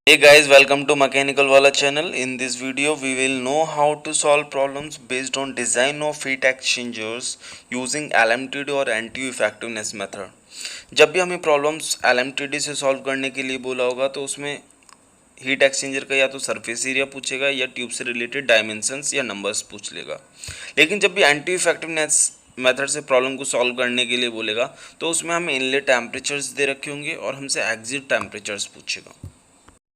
Hey guys, welcome to Mechanical Wala channel. In this video, we will know how to solve problems based on design of heat exchangers using LMTD और NTU effectiveness method. जब भी हमें problems LMTD से solve करने के लिए बोला होगा तो उसमें हीट एक्सचेंजर का या तो सरफेस एरिया पूछेगा या ट्यूब से रिलेटेड डायमेंशंस या नंबर्स पूछ लेगा। लेकिन जब भी एंटी इफेक्टिवनेस मेथड से प्रॉब्लम को सॉल्व करने के लिए बोलेगा तो उसमें हमें इनलेट टेम्परेचर्स दे रखे होंगे और हमसे एग्जिट टेम्परेचर्स पूछेगा।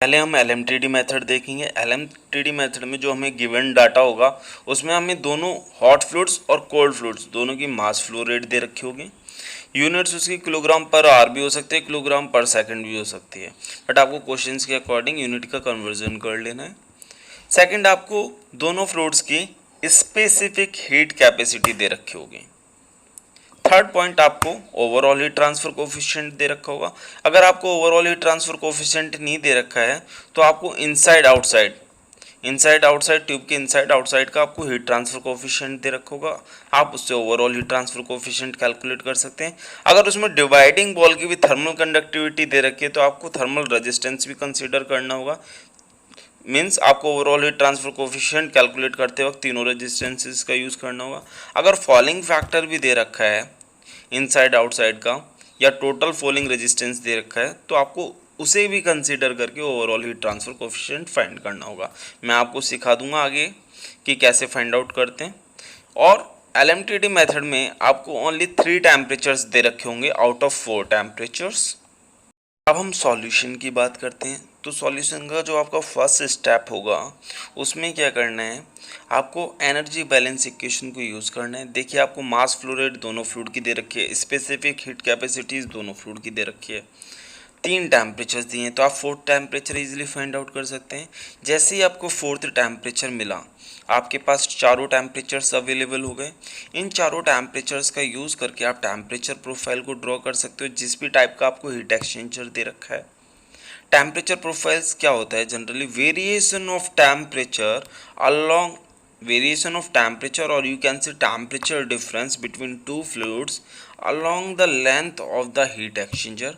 पहले हम LMTD मेथड देखेंगे। LMTD मेथड में जो हमें गिवन डाटा होगा उसमें हमें दोनों हॉट फ्लूइड्स और कोल्ड फ्लूइड्स दोनों की मास फ्लो रेट दे रखी होगी। यूनिट्स उसकी किलोग्राम पर आर भी हो सकते हैं, किलोग्राम पर सेकंड भी हो सकती है, बट आपको क्वेश्चंस के अकॉर्डिंग यूनिट का कन्वर्जन कर लेना है। सेकंड, आपको दोनों फ्लूइड्स की स्पेसिफिक हीट कैपेसिटी दे रखी होगी। थर्ड पॉइंट, आपको ओवरऑल हीट ट्रांसफर कोफिशिएंट दे रखा होगा। अगर आपको ओवरऑल हीट ट्रांसफर कोफिशिएंट नहीं दे रखा है तो आपको इनसाइड आउटसाइड ट्यूब के इनसाइड आउटसाइड का आपको हीट ट्रांसफर कोफिशिएंट दे रखा होगा। आप उससे overall heat transfer coefficient calculate कर सकते हैं। अगर उसमें डिवाइडिंग बॉल की भी थर्मल कंडक्टिविटी दे रखी है तो आपको थर्मल रेजिस्टेंस भी कंसीडर करना होगा। मीन्स आपको overall heat transfer coefficient calculate करते वक्त तीनों रेजिस्टेंसेस का यूज़ करना होगा। अगर फॉलिंग फैक्टर भी दे रखा है इनसाइड आउटसाइड का या टोटल फॉलिंग रेजिस्टेंस दे रखा है तो आपको उसे भी कंसीडर करके overall heat transfer coefficient find करना होगा। मैं आपको सिखा दूंगा आगे कि कैसे फाइंड आउट करते हैं। और LMTD मेथड में आपको ओनली 3 टेम्परेचर्स दे रखे होंगे आउट ऑफ 4 टेम्परेचर्स। अब हम सॉल्यूशन की बात करते हैं। तो सॉल्यूशन का जो आपका फर्स्ट स्टेप होगा उसमें क्या करना है, आपको एनर्जी बैलेंस इक्वेशन को यूज़ करना है। देखिए, आपको मास फ्लो रेट दोनों फ्लूइड की दे रखी है, स्पेसिफिक हीट कैपेसिटीज़ दोनों फ्लूइड की दे रखी है, 3 टेम्परेचर्स दिए हैं तो आप 4th temperature easily find out कर सकते हैं। जैसे ही आपको 4th टेम्परेचर मिला, आपके पास चारों टेम्परेचर्स अवेलेबल हो गए। इन चारों टेम्परेचर्स का यूज़ करके आप टेम्परेचर प्रोफाइल को ड्रॉ कर सकते हो जिस भी टाइप का आपको हीट एक्सचेंजर दे रखा है। टेम्परेचर प्रोफाइल्स क्या होता है, generally variation of temperature along variation of temperature और you can see temperature difference between two fluids along the length of the heat exchanger.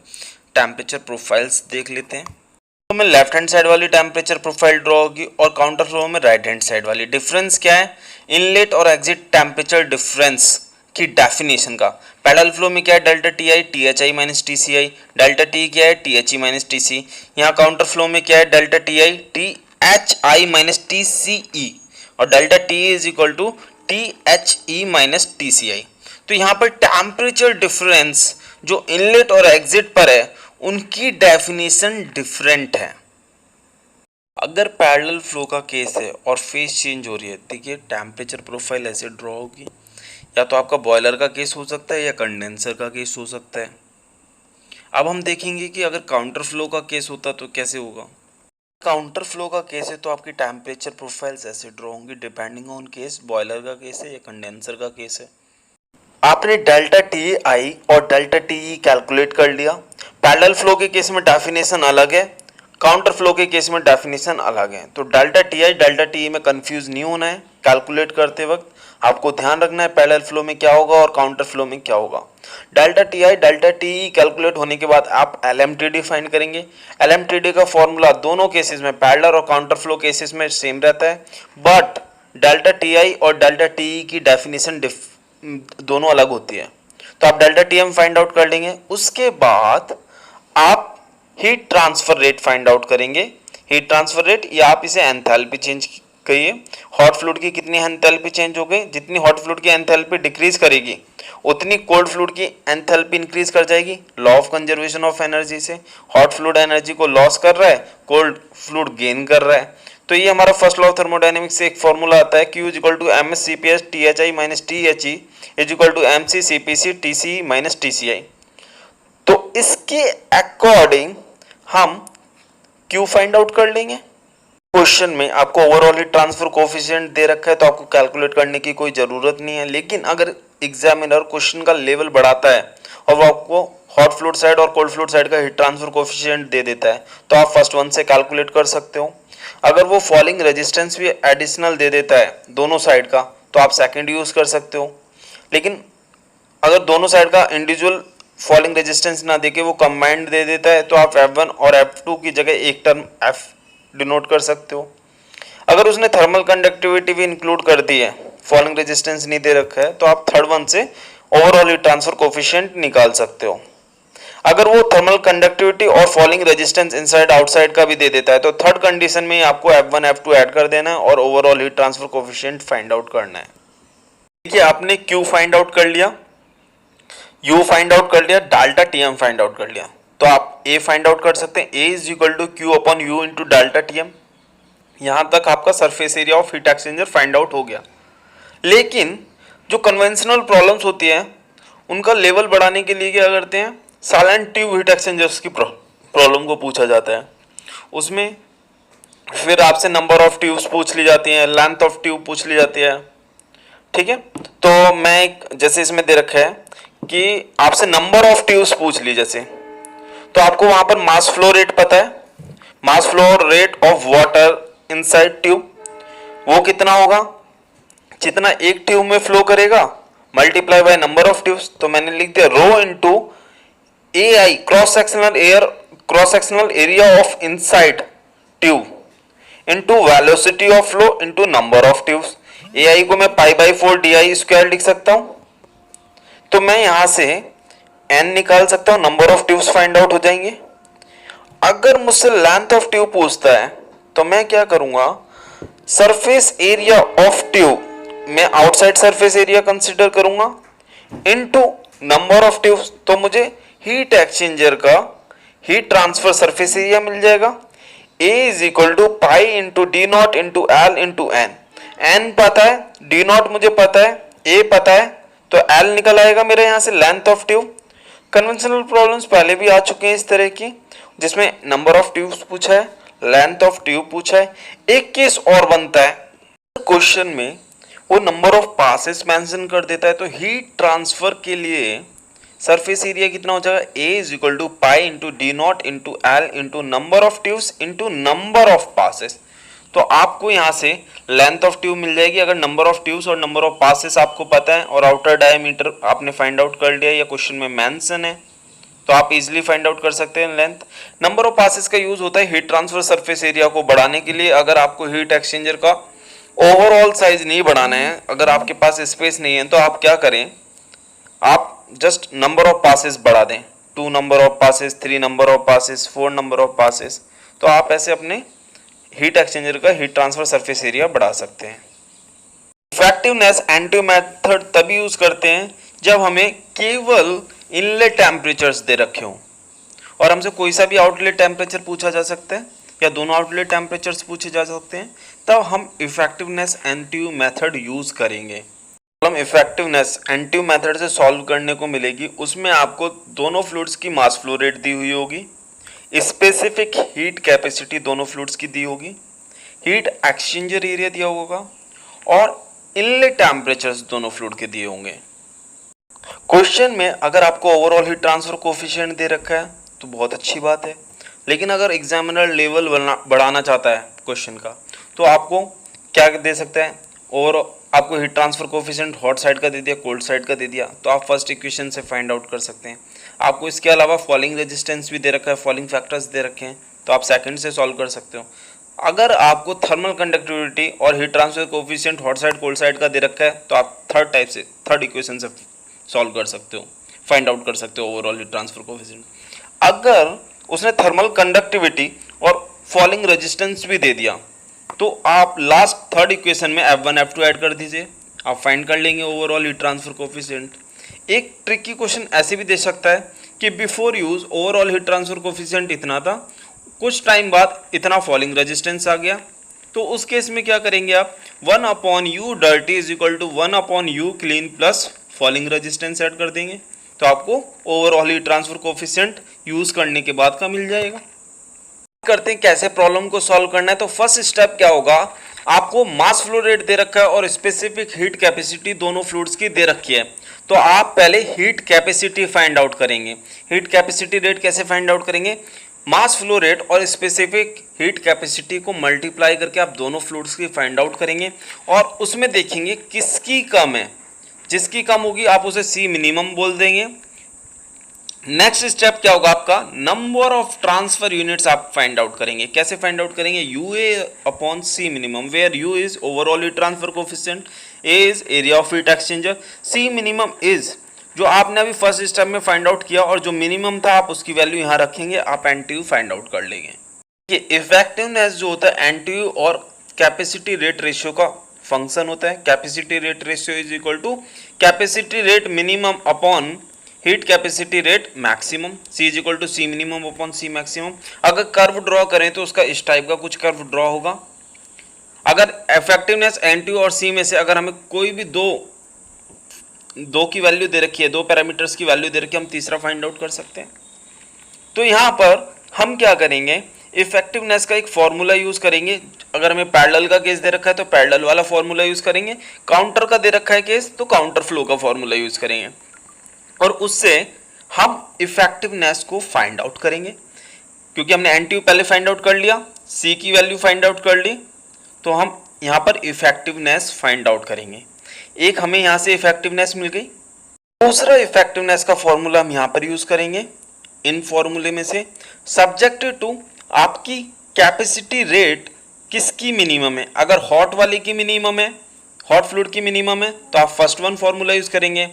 Temperature profiles देख लेते हैं। तो में लेफ्ट हैंड साइड वाली टेम्परेचर प्रोफाइल ड्रॉ होगी और counter flow में राइट हैंड साइड वाली। डिफरेंस क्या है, इनलेट और एग्जिट टेम्परेचर डिफरेंस की डेफिनेशन का। पैरेलल फ्लो में क्या है, delta T I T H I minus T C I, delta T क्या है T H E minus T C. यहाँ काउंटर फ्लो में क्या है, delta T I T H I minus T C E और delta T is equal to T H E minus T C I. तो यहाँ पर टेम्परेचर डिफरेंस जो inlet और एग्जिट पर है उनकी डेफिनेशन डिफरेंट है। अगर पैरेलल फ्लो का केस है और फेज चेंज हो रही है, देखिए टेम्परेचर प्रोफाइल ऐसे ड्रॉ होगी। या तो आपका बॉयलर का केस हो सकता है या कंडेंसर का केस हो सकता है। अब हम देखेंगे कि अगर काउंटर फ्लो का केस होता तो कैसे होगा। काउंटर फ्लो का केस है तो आपकी टेम्परेचर प्रोफाइल्स ऐसे ड्रॉ होंगी डिपेंडिंग ऑन केस, बॉयलर का केस है या कंडेंसर का केस है। आपने डेल्टा टी आई और डेल्टा टी ई कैलकुलेट कर लिया। पैरेलल फ्लो के केस में डेफिनेशन अलग है, काउंटर फ्लो के केस में डेफिनेशन अलग है। तो डेल्टा टी आई डेल्टा टी ई में कंफ्यूज नहीं होना है। कैलकुलेट करते वक्त आपको ध्यान रखना है पैरेलल फ्लो में क्या होगा और काउंटर फ्लो में क्या होगा। डेल्टा टी आई डेल्टा टी ई कैलकुलेट होने के बाद आप LMTD फाइंड करेंगे। LMTD का फॉर्मूला दोनों केसेस में, पैरेलल और काउंटर फ्लो केसेस में सेम रहता है, बट डेल्टा टी आई और डेल्टा टी ई की डेफिनेशन दोनों अलग होती है। तो आप delta T M find out कर लेंगे। उसके बाद आप heat transfer rate find out करेंगे। हीट ट्रांसफर रेट या आप इसे एंथैल्पी चेंज करिए। हॉट फ्लूइड की कितनी एंथैल्पी चेंज हो गई, जितनी हॉट फ्लूइड की एंथैल्पी डिक्रीज करेगी उतनी कोल्ड फ्लूइड की एंथैल्पी इंक्रीज कर जाएगी। Law of conservation of energy से हॉट फ्लूइड एनर्जी को लॉस कर रहा है, कोल्ड फ्लूइड गेन कर रहा है। तो ये हमारा फर्स्ट लॉ ऑफ थर्मोडायनेमिक्स से एक फॉर्मूला आता है, Q is equal to M S C P S T H I minus T H E is equal to M C C P C T C minus T C I. तो इसके according हम Q find out कर लेंगे। Question में आपको overall heat transfer coefficient दे रखा है तो आपको कैलकुलेट करने की कोई ज़रूरत नहीं है। लेकिन अगर एग्जामिनर क्वेश्चन का लेवल बढ़ाता है और वो आपको हॉट फ्लूइड साइड और कोल्ड फ्लूइड साइड का हीट ट्रांसफर कोफिशिएंट दे देता है तो आप फर्स्ट वन से कैलकुलेट कर सकते हो। अगर वो फॉलिंग रेजिस्टेंस भी एडिशनल दे देता है दोनों साइड का तो आप सेकंड यूज़ कर सकते हो। लेकिन अगर दोनों साइड का इंडिविजुअल फॉलिंग रेजिस्टेंस ना देके वो कंबाइंड दे देता है, तो आप F1 और F2 की जगह एक टर्म F डिनोट कर सकते हो। अगर उसने थर्मल कंडक्टिविटी भी इंक्लूड कर दी है, फॉलिंग रेजिस्टेंस नहीं दे रखा है, तो आप थर्ड वन से ओवरऑल हीट ट्रांसफर कोफिशिएंट निकाल सकते हो। अगर वो थर्मल कंडक्टिविटी और फॉलिंग रेजिस्टेंस इनसाइड आउटसाइड का भी दे देता है, तो थर्ड कंडीशन में आपको F1 F2 ऐड कर देना है और overall heat transfer coefficient find out करना है। देखिए आपने Q फाइंड आउट कर लिया, U फाइंड आउट कर लिया, डाल्टा TM फाइंड आउट कर लिया, तो आप A फाइंड आउट कर सकते हैं। A is equal to Q upon U into delta TM। यहां तक आपका surface area of heat exchanger find out हो गया। लेकिन जो कन्वेंशनल प्रॉब्लम्स होती है उनका लेवल बढ़ाने के लिए क्या करते हैं, साइलेंट ट्यूब हीट एक्सचेंजर्स की प्रॉब्लम को पूछा जाता है। उसमें फिर आपसे नंबर ऑफ ट्यूब्स पूछ ली जाती हैं, लेंथ ऑफ ट्यूब पूछ ली जाती है, ठीक है। तो मैं एक जैसे इसमें दे रखा है कि आपसे नंबर ऑफ ट्यूब्स पूछ ली जैसे, तो आपको वहां पर मास फ्लो रेट पता है, mass flow rate of water inside tube वो कितना होगा, जितना एक ट्यूब में फ्लो करेगा multiply by number of tubes. तो मैंने लिख दिया rho into AI cross sectional area of inside tube into velocity of flow into number of tubes. AI को मैं π/4 DI स्क्वायर लिख सकता हूं। तो मैं यहां से n निकाल सकता हूं, number of tubes find out हो जाएंगे। अगर मुझसे लेंथ ऑफ ट्यूब पूछता है तो मैं क्या करूंगा, सरफेस एरिया ऑफ ट्यूब मैं आउटसाइड सरफेस एरिया कंसीडर करूंगा इनटू नंबर ऑफ ट्यूब्स, तो मुझे हीट एक्सचेंजर का हीट ट्रांसफर सरफेस एरिया मिल जाएगा। A is equal to pi into D not into L into N. N पता है, D not मुझे पता है, A पता है, तो L निकल आएगा मेरे यहां से length of tube. Conventional problems पहले भी आ चुके हैं इस तरह की, जिसमें नंबर ऑफ ट्यूब्स पूछा है, लेंथ ऑफ ट्यूब पूछा है। एक केस और बनता है क्वेश्चन में, वो नंबर ऑफ पासेस मेंशन कर देता है, तो हीट ट्रांसफर के लिए सरफेस एरिया कितना हो जाएगा, A is equal to pi into D not into L into number of tubes into number of passes. तो आपको यहाँ से लेंथ ऑफ ट्यूब मिल जाएगी अगर नंबर ऑफ ट्यूब्स और नंबर ऑफ पासेस आपको पता है, और आउटर डायमीटर आपने फाइंड आउट कर लिया या क्वेश्चन में मेंशन है, तो आप इजीली फाइंड आउट कर सकते हैं लेंथ। नंबर ऑफ पासेस का यूज होता है हीट ट्रांसफर सरफेस एरिया को बढ़ाने के लिए। अगर आपको हीट एक्सचेंजर का ओवरऑल साइज नहीं बढ़ाना है, अगर आपके पास स्पेस नहीं है, तो आप क्या करें, आप जस्ट नंबर ऑफ पासेस बढ़ा दें, 2 number of passes, 3 number of passes, 4 number of passes. तो आप ऐसे अपने हीट एक्सचेंजर का हीट ट्रांसफर सरफेस एरिया बढ़ा सकते हैं। इफेक्टिवनेस एनटीयू मेथड तभी यूज करते हैं जब हमें केवल इनलेट टेम्परेचर्स दे रखे हों और हमसे कोई सा भी आउटलेट टेम्परेचर पूछा जा सकता है या दोनों आउटलेट टेम्परेचर्स पूछे जा सकते हैं, तब हम इफेक्टिवनेस एनटीयू मेथड यूज करेंगे। प्रॉब्लम इफेक्टिवनेस एनटीयू मेथड से सॉल्व करने को मिलेगी, उसमें आपको दोनों फ्लूइड्स की मास फ्लो रेट दी हुई होगी, स्पेसिफिक हीट कैपेसिटी दोनों फ्लूइड्स की दी होगी, हीट एक्सचेंजर एरिया दिया होगा और इनलेट टेम्परेचर्स दोनों फ्लूइड के दिए होंगे। क्वेश्चन में अगर आपको ओवरऑल हीट ट्रांसफर कोफिशिएंट दे रखा है तो बहुत अच्छी बात है, लेकिन अगर एग्जामिनर लेवल बढ़ाना चाहता है क्वेश्चन का, तो आपको क्या दे सकता है, और आपको heat transfer coefficient hot side का दे दिया, कोल्ड साइड का दे दिया, तो आप फर्स्ट इक्वेशन से फाइंड आउट कर सकते हैं। आपको इसके अलावा फॉलिंग रेजिस्टेंस भी दे रखा है, फॉलिंग फैक्टर्स दे रखे हैं, तो आप सेकंड से सॉल्व कर सकते हो। अगर आपको थर्मल कंडक्टिविटी और heat transfer coefficient hot side cold side का दे रखा है, तो आप थर्ड इक्वेशन से सॉल्व कर सकते हो, फाइंड आउट कर सकते हो ओवरऑल हीट ट्रांसफर कोफिशिएंट। अगर उसने थर्मल कंडक्टिविटी और फॉलिंग रेजिस्टेंस भी दे दिया, तो आप लास्ट थर्ड इक्वेशन में F1 F2 ऐड कर दीजिए, आप फाइंड कर लेंगे ओवरऑल हीट ट्रांसफर कोफिशिएंट। एक ट्रिकी क्वेश्चन ऐसे भी दे सकता है कि before use overall heat transfer coefficient इतना था, कुछ टाइम बाद इतना फॉलिंग रेजिस्टेंस आ गया, तो उस केस में क्या करेंगे आप, 1/u dirty is equal to 1/u clean plus fouling resistance add कर देंगे, तो आपको overall heat transfer coefficient use करने के बाद का मिल जाएगा। करते हैं कैसे प्रॉब्लम को सॉल्व करना है। तो फर्स्ट स्टेप क्या होगा, आपको मास फ्लो रेट दे रखा है और स्पेसिफिक हीट कैपेसिटी दोनों फ्लूइड्स की दे रखी है, तो आप पहले हीट कैपेसिटी फाइंड आउट करेंगे। हीट कैपेसिटी रेट कैसे फाइंड आउट करेंगे, मास फ्लो रेट और स्पेसिफिक हीट कैपेसिटी को मल्टीप्लाई करके आप दोनों फ्लूइड्स की फाइंड आउट करेंगे और उसमें देखेंगे किसकी कम है, जिसकी कम होगी आप उसे सी मिनिमम बोल देंगे, नेक्स्ट स्टेप क्या होगा आपका, नंबर ऑफ ट्रांसफर यूनिट्स आप फाइंड आउट करेंगे। कैसे फाइंड आउट करेंगे, U A upon C minimum, where U is overall heat transfer coefficient, A is area of heat exchanger, C minimum is जो आपने अभी फर्स्ट स्टेप में find out किया और जो मिनिमम था आप उसकी वैल्यू यहाँ रखेंगे, आप एनटीयू फाइंड आउट कर लेंगे। ये इफेक्टिवनेस जो होता है एनटीयू और कैपेसिटी रेट रेशियो का फंक्शन होता है। Capacity rate ratio is equal to capacity rate minimum upon heat capacity rate maximum, C is equal to C minimum upon C maximum. अगर कर्व ड्रॉ करें तो उसका इस टाइप का कुछ कर्व ड्रॉ होगा। अगर इफेक्टिवनेस एनटीयू और सी में से अगर हमें कोई भी दो की वैल्यू दे रखी है, दो पैरामीटर्स की वैल्यू दे रखी है, हम तीसरा फाइंड आउट कर सकते हैं। तो यहाँ पर हम क्या करेंगे, इफेक्टिवनेस का एक फॉर्मूला यूज करेंगे। अगर हमें पैरेलल का केस दे रखा है तो पैरेलल वाला फॉर्मूला यूज करेंगे, काउंटर का दे रखा है केस तो काउंटर फ्लो का फॉर्मूला यूज करेंगे और उससे हम इफेक्टिवनेस को फाइंड आउट करेंगे। क्योंकि हमने एनटीयू पहले फाइंड आउट कर लिया, सी की वैल्यू फाइंड आउट कर ली, तो हम यहाँ पर इफेक्टिवनेस फाइंड आउट करेंगे। एक हमें यहाँ से इफेक्टिवनेस मिल गई, दूसरा इफेक्टिवनेस का फॉर्मूला हम यहाँ पर यूज करेंगे। इन फॉर्मूले में से सब्जेक्ट टू आपकी कैपेसिटी रेट किसकी मिनिमम है। अगर हॉट वाले की मिनिमम है, हॉट फ्लूइड की मिनिमम है तो आप फर्स्ट वन फॉर्मूला यूज करेंगे,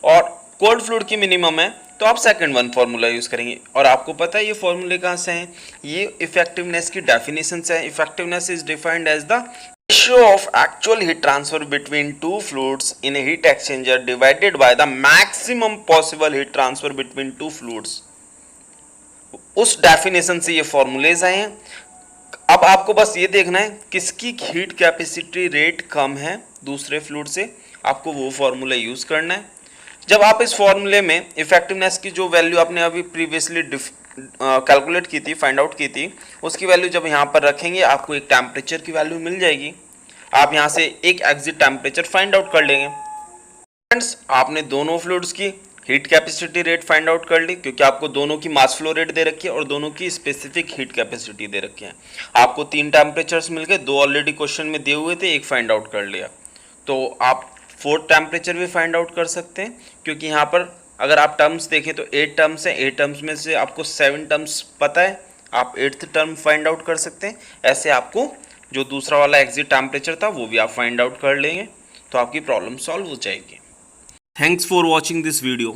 और कोल्ड फ्लूइड की मिनिमम है तो आप सेकंड वन फॉर्मूला यूज करेंगे। और आपको पता है ये फॉर्मूले कहाँ से हैं, ये इफेक्टिवनेस की डेफिनेशन से है। Effectiveness is defined as the ratio of actual heat transfer between two fluids in a heat exchanger divided by the maximum possible heat transfer between two fluids। उस डेफिनेशन से ये फॉर्मूलेज आए हैं। अब आपको बस ये देखना है किसकी हीट कैपेसिटी रेट कम है दूसरे फ्लूइड से, आपको वो फॉर्मूला यूज करना है। जब आप इस फॉर्मूले में इफेक्टिवनेस की जो वैल्यू आपने अभी प्रीवियसली कैलकुलेट की थी, फाइंड आउट की थी, उसकी वैल्यू जब यहाँ पर रखेंगे आपको एक टेम्परेचर की वैल्यू मिल जाएगी। आप यहाँ से एक एग्जिट टेम्परेचर फाइंड आउट कर लेंगे। फ्रेंड्स, आपने दोनों फ्लूइड्स की heat capacity rate find out कर ली, क्योंकि आपको दोनों की मास फ्लो रेट दे रखी है और दोनों की स्पेसिफिक हीट कैपेसिटी दे रखी है। आपको तीन टेम्परेचर्स मिल गए, दो ऑलरेडी क्वेश्चन में दिए हुए थे, एक फाइंड आउट कर लिया। तो आप फोर्थ टेम्परेचर भी फाइंड आउट कर सकते हैं, क्योंकि यहाँ पर अगर आप टर्म्स देखें तो 8 टर्म्स हैं, 8 टर्म्स में से आपको 7 टर्म्स पता है, आप 8th टर्म फाइंड आउट कर सकते हैं। ऐसे आपको जो दूसरा वाला एग्जिट टेम्परेचर था वो भी आप फाइंड आउट कर लेंगे, तो आपकी प्रॉब्लम सॉल्व हो जाएगी। Thanks for watching this video.